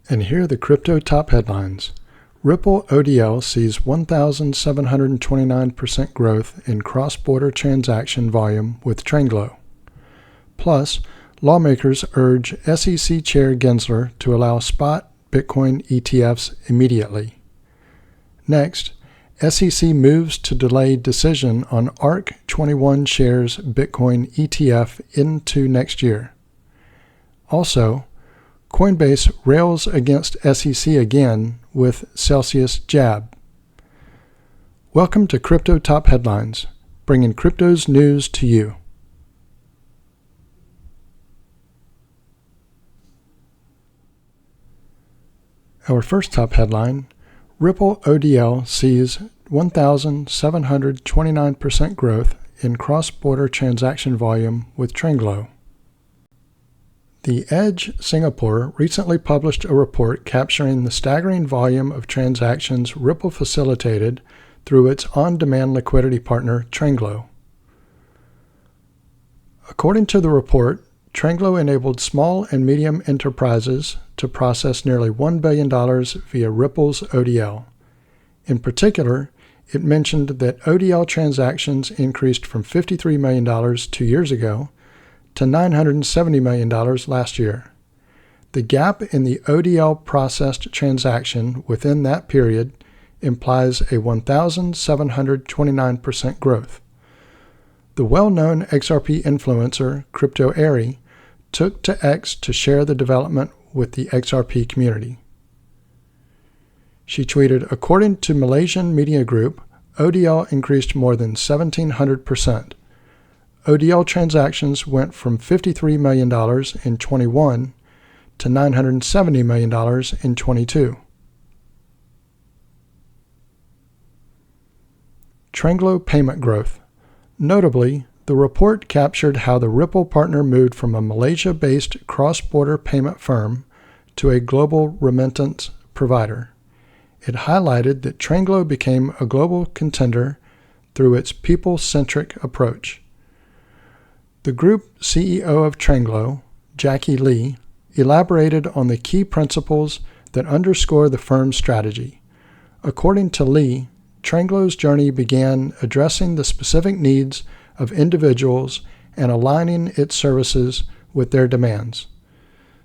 And here are the crypto top headlines. Ripple ODL sees 1,729% growth in cross-border transaction volume with Tranglo. Plus, lawmakers urge SEC Chair Gensler to allow spot Bitcoin ETFs immediately. Next, SEC moves to delay decision on ARK 21 shares Bitcoin ETF into next year. Also, Coinbase rails against SEC again with Celsius jab. Welcome to Crypto Top Headlines, bringing crypto's news to you. Our first top headline, Ripple ODL sees 1,729% growth in cross-border transaction volume with Tranglo. The Edge Singapore recently published a report capturing the staggering volume of transactions Ripple facilitated through its on-demand liquidity partner, Tranglo. According to the report, Tranglo enabled small and medium enterprises to process nearly $1 billion via Ripple's ODL. In particular, it mentioned that ODL transactions increased from $53 million 2 years ago to $970 million last year. The gap in the ODL processed transaction within that period implies a 1,729% growth. The well-known XRP influencer, Crypto Airy, took to X to share the development with the XRP community. She tweeted, according to Malaysian media group, ODL increased more than 1,700%. ODL transactions went from $53 million in 21 to $970 million in 22. Tranglo payment growth. Notably, the report captured how the Ripple partner moved from a Malaysia-based cross-border payment firm to a global remittance provider. It highlighted that Tranglo became a global contender through its people-centric approach. The group CEO of Tranglo, Jackie Lee, elaborated on the key principles that underscore the firm's strategy. According to Lee, Tranglo's journey began addressing the specific needs of individuals and aligning its services with their demands.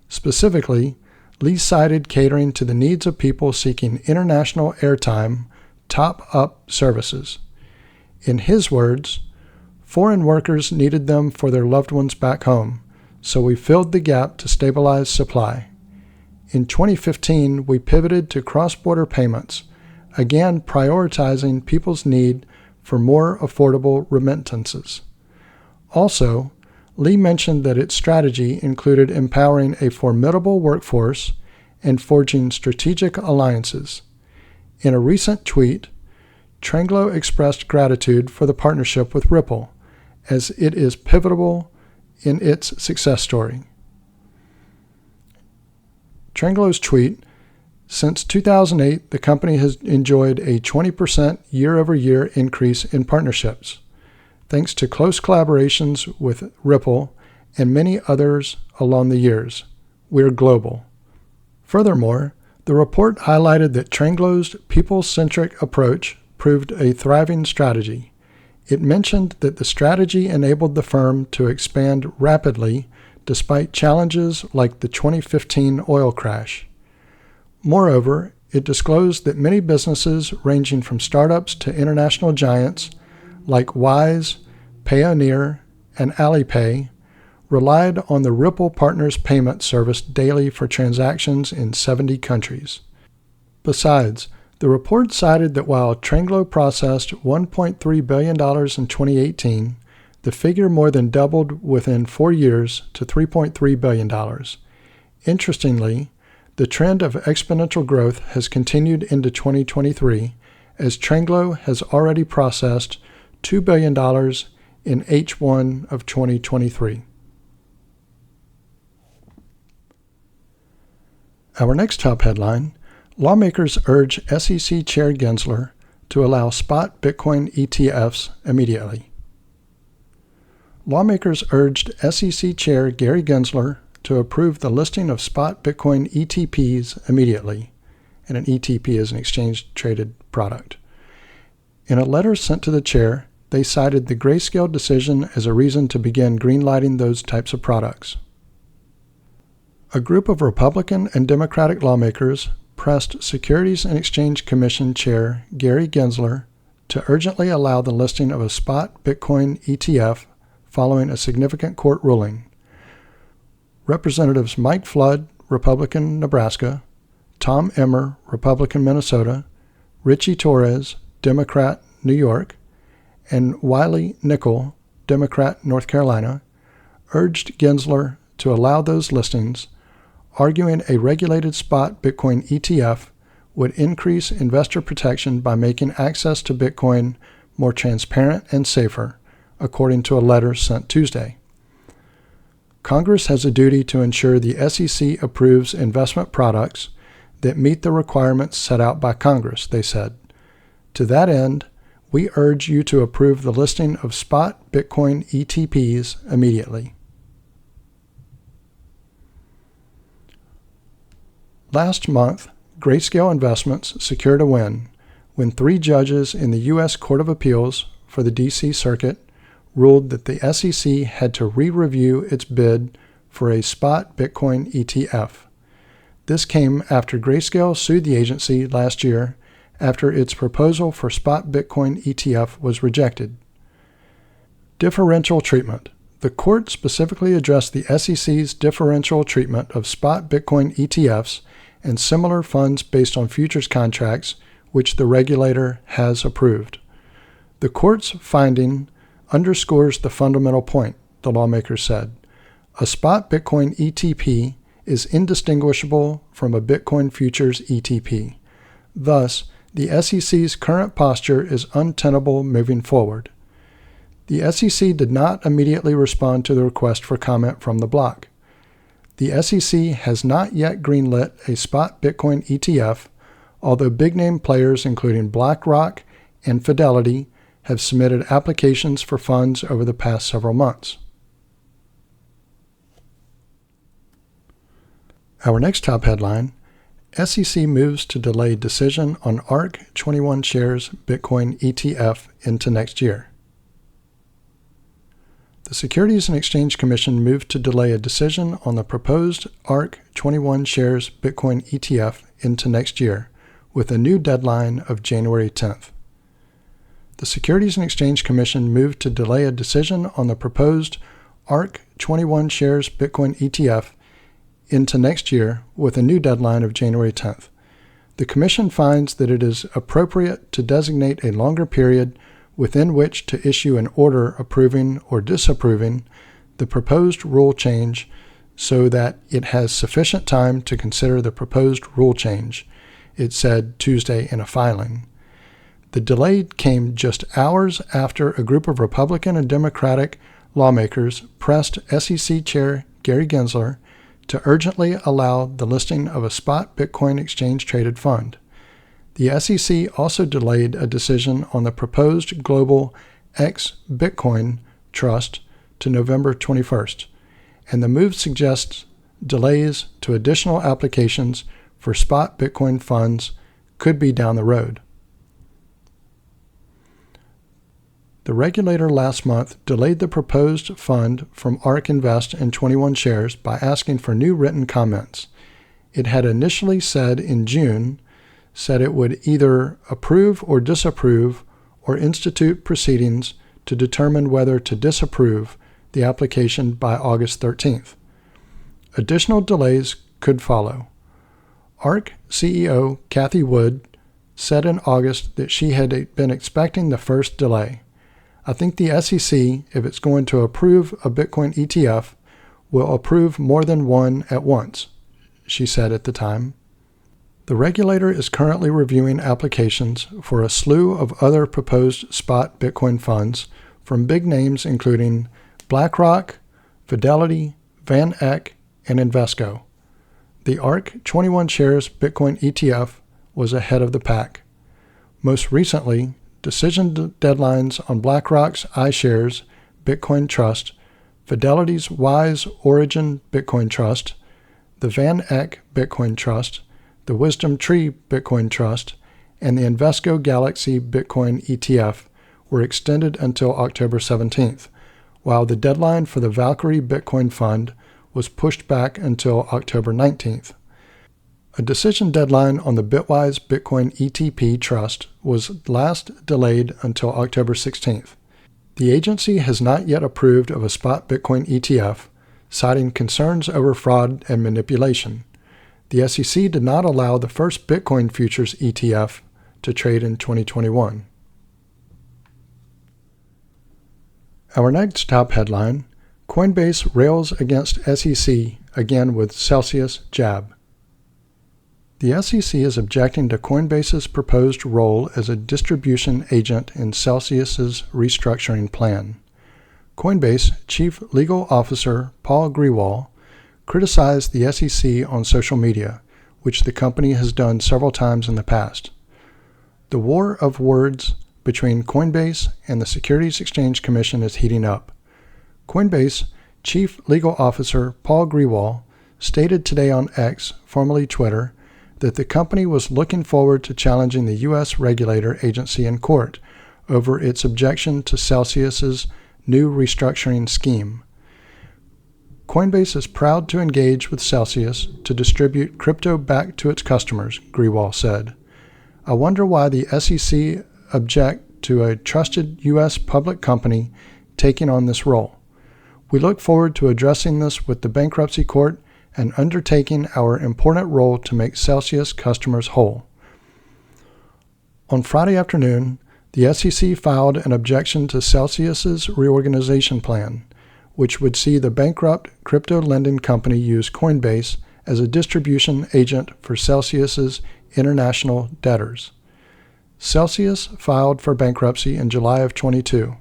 Specifically, Lee cited catering to the needs of people seeking international airtime, top-up services. In his words, foreign workers needed them for their loved ones back home, so we filled the gap to stabilize supply. In 2015, we pivoted to cross-border payments, again prioritizing people's need for more affordable remittances. Also, Lee mentioned that its strategy included empowering a formidable workforce and forging strategic alliances. In a recent tweet, Tranglo expressed gratitude for the partnership with Ripple, as it is pivotal in its success story. Tranglo's tweet, since 2008, the company has enjoyed a 20% year-over-year increase in partnerships, thanks to close collaborations with Ripple and many others along the years. We're global. Furthermore, the report highlighted that Tranglo's people-centric approach proved a thriving strategy. It mentioned that the strategy enabled the firm to expand rapidly despite challenges like the 2015 oil crash. Moreover, it disclosed that many businesses ranging from startups to international giants like Wise, Payoneer, and Alipay relied on the Ripple Partners payment service daily for transactions in 70 countries. Besides, the report cited that while Tranglo processed $1.3 billion in 2018, the figure more than doubled within 4 years to $3.3 billion. Interestingly, the trend of exponential growth has continued into 2023, as Tranglo has already processed $2 billion in H1 of 2023. Our next top headline, lawmakers urge SEC Chair Gensler to allow spot Bitcoin ETFs immediately. Lawmakers urged SEC Chair Gary Gensler, to approve the listing of spot Bitcoin ETPs immediately, and an ETP is an exchange-traded product. In a letter sent to the chair, they cited the Grayscale decision as a reason to begin greenlighting those types of products. A group of Republican and Democratic lawmakers pressed Securities and Exchange Commission Chair Gary Gensler to urgently allow the listing of a spot Bitcoin ETF following a significant court ruling. Representatives Mike Flood, Republican, Nebraska, Tom Emmer, Republican, Minnesota, Richie Torres, Democrat, New York, and Wiley Nickel, Democrat, North Carolina, urged Gensler to allow those listings, arguing a regulated spot Bitcoin ETF would increase investor protection by making access to Bitcoin more transparent and safer, according to a letter sent Tuesday. Congress has a duty to ensure the SEC approves investment products that meet the requirements set out by Congress, they said. To that end, we urge you to approve the listing of spot Bitcoin ETPs immediately. Last month, Grayscale Investments secured a win when 3 judges in the U.S. Court of Appeals for the D.C. Circuit ruled that the SEC had to re-review its bid for a spot Bitcoin ETF. This came after Grayscale sued the agency last year after its proposal for spot Bitcoin ETF was rejected. Differential treatment. The court specifically addressed the SEC's differential treatment of spot Bitcoin ETFs and similar funds based on futures contracts, which the regulator has approved. The court's finding underscores the fundamental point, the lawmakers said. A spot Bitcoin ETP is indistinguishable from a Bitcoin futures ETP. Thus, the SEC's current posture is untenable moving forward. The SEC did not immediately respond to the request for comment from the bloc. The SEC has not yet greenlit a spot Bitcoin ETF, although big-name players including BlackRock and Fidelity have submitted applications for funds over the past several months. Our next top headline: SEC moves to delay decision on ARK 21 shares Bitcoin ETF into next year. The Securities and Exchange Commission moved to delay a decision on the proposed ARK 21 shares Bitcoin ETF into next year, with a new deadline of January 10th. The Securities and Exchange Commission moved to delay a decision on the proposed ARK 21 shares Bitcoin ETF into next year with a new deadline of January 10th. The Commission finds that it is appropriate to designate a longer period within which to issue an order approving or disapproving the proposed rule change so that it has sufficient time to consider the proposed rule change, it said Tuesday in a filing. The delay came just hours after a group of Republican and Democratic lawmakers pressed SEC Chair Gary Gensler to urgently allow the listing of a spot Bitcoin exchange-traded fund. The SEC also delayed a decision on the proposed global X Bitcoin trust to November 21st, and the move suggests delays to additional applications for spot Bitcoin funds could be down the road. The regulator last month delayed the proposed fund from ARK Invest in 21 shares by asking for new written comments. It had initially said in June it would either approve or disapprove or institute proceedings to determine whether to disapprove the application by August 13th. Additional delays could follow. ARK CEO Cathie Wood said in August that she had been expecting the first delay. I think the SEC, if it's going to approve a Bitcoin ETF, will approve more than one at once, she said at the time. The regulator is currently reviewing applications for a slew of other proposed spot Bitcoin funds from big names including BlackRock, Fidelity, Van Eck, and Invesco. The ARK 21 shares Bitcoin ETF was ahead of the pack. Most recently, decision deadlines on BlackRock's iShares Bitcoin Trust, Fidelity's Wise Origin Bitcoin Trust, the Van Eck Bitcoin Trust, the Wisdom Tree Bitcoin Trust, and the Invesco Galaxy Bitcoin ETF were extended until October 17th, while the deadline for the Valkyrie Bitcoin Fund was pushed back until October 19th. A decision deadline on the Bitwise Bitcoin ETP Trust was last delayed until October 16th. The agency has not yet approved of a spot Bitcoin ETF, citing concerns over fraud and manipulation. The SEC did not allow the first Bitcoin futures ETF to trade in 2021. Our next top headline, Coinbase rails against SEC again with Celsius jab. The SEC is objecting to Coinbase's proposed role as a distribution agent in Celsius's restructuring plan. Coinbase Chief Legal Officer Paul Grewal criticized the SEC on social media, which the company has done several times in the past. The war of words between Coinbase and the Securities Exchange Commission is heating up. Coinbase Chief Legal Officer Paul Grewal stated today on X, formerly Twitter, that the company was looking forward to challenging the U.S. regulator agency in court over its objection to Celsius's new restructuring scheme. Coinbase is proud to engage with Celsius to distribute crypto back to its customers, Grewal said. I wonder why the SEC object to a trusted U.S. public company taking on this role. We look forward to addressing this with the bankruptcy court and undertaking our important role to make Celsius customers whole. On Friday afternoon, the SEC filed an objection to Celsius's reorganization plan, which would see the bankrupt crypto lending company use Coinbase as a distribution agent for Celsius's international debtors. Celsius filed for bankruptcy in July of 2022.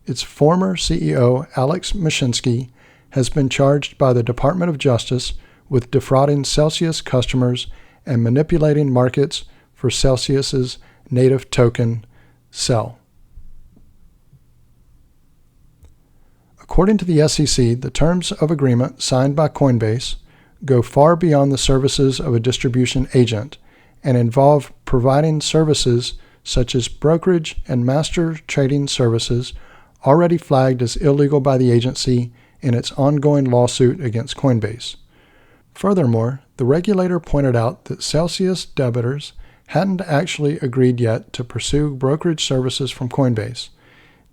Its former CEO, Alex Mashinsky, has been charged by the Department of Justice with defrauding Celsius customers and manipulating markets for Celsius's native token, CEL. According to the SEC, the terms of agreement signed by Coinbase go far beyond the services of a distribution agent and involve providing services such as brokerage and master trading services already flagged as illegal by the agency in its ongoing lawsuit against Coinbase. Furthermore, the regulator pointed out that Celsius debtors hadn't actually agreed yet to pursue brokerage services from Coinbase.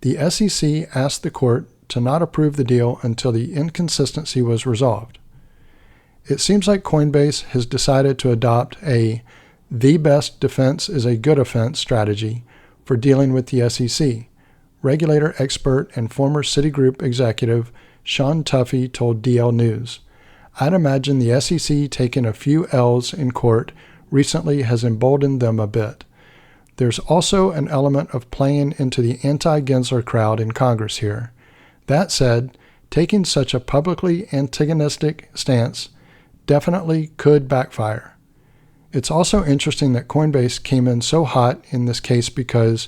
The SEC asked the court to not approve the deal until the inconsistency was resolved. It seems like Coinbase has decided to adopt a "the best defense is a good offense" strategy for dealing with the SEC. Regulator expert and former Citigroup executive Sean Tuffy told DL News, "I'd imagine the SEC taking a few L's in court recently has emboldened them a bit. There's also an element of playing into the anti-Gensler crowd in Congress here. That said, taking such a publicly antagonistic stance definitely could backfire." It's also interesting that Coinbase came in so hot in this case because,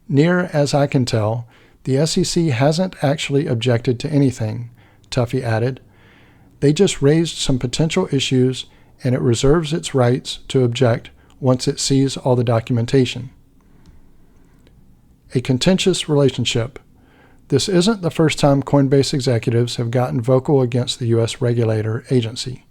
near as I can tell, the SEC hasn't actually objected to anything, Tuffy added. They just raised some potential issues and it reserves its rights to object once it sees all the documentation. A contentious relationship. This isn't the first time Coinbase executives have gotten vocal against the U.S. regulator agency.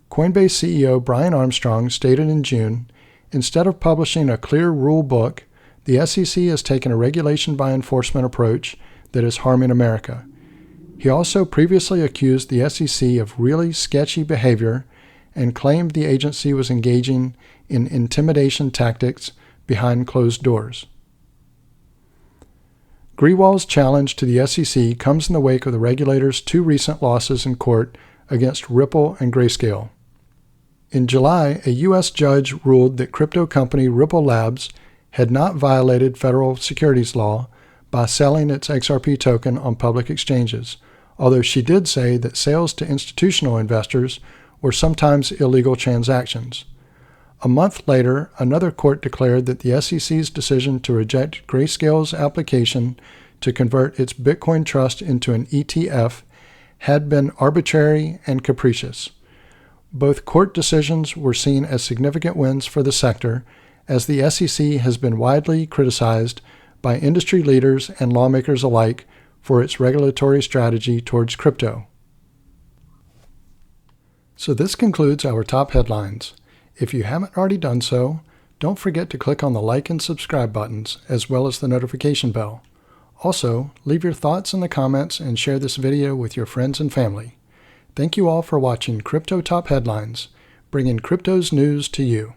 Coinbase CEO Brian Armstrong stated in June, instead of publishing a clear rule book, the SEC has taken a regulation by enforcement approach that is harming America. He also previously accused the SEC of really sketchy behavior and claimed the agency was engaging in intimidation tactics behind closed doors. Grewal's challenge to the SEC comes in the wake of the regulator's two recent losses in court against Ripple and Grayscale. In July, a U.S. judge ruled that crypto company Ripple Labs had not violated federal securities law by selling its XRP token on public exchanges, although she did say that sales to institutional investors were sometimes illegal transactions. A month later, another court declared that the SEC's decision to reject Grayscale's application to convert its Bitcoin trust into an ETF had been arbitrary and capricious. Both court decisions were seen as significant wins for the sector, as the SEC has been widely criticized by industry leaders and lawmakers alike for its regulatory strategy towards crypto. So this concludes our top headlines. If you haven't already done so, don't forget to click on the like and subscribe buttons, as well as the notification bell. Also, leave your thoughts in the comments and share this video with your friends and family. Thank you all for watching Crypto Top Headlines, bringing crypto's news to you.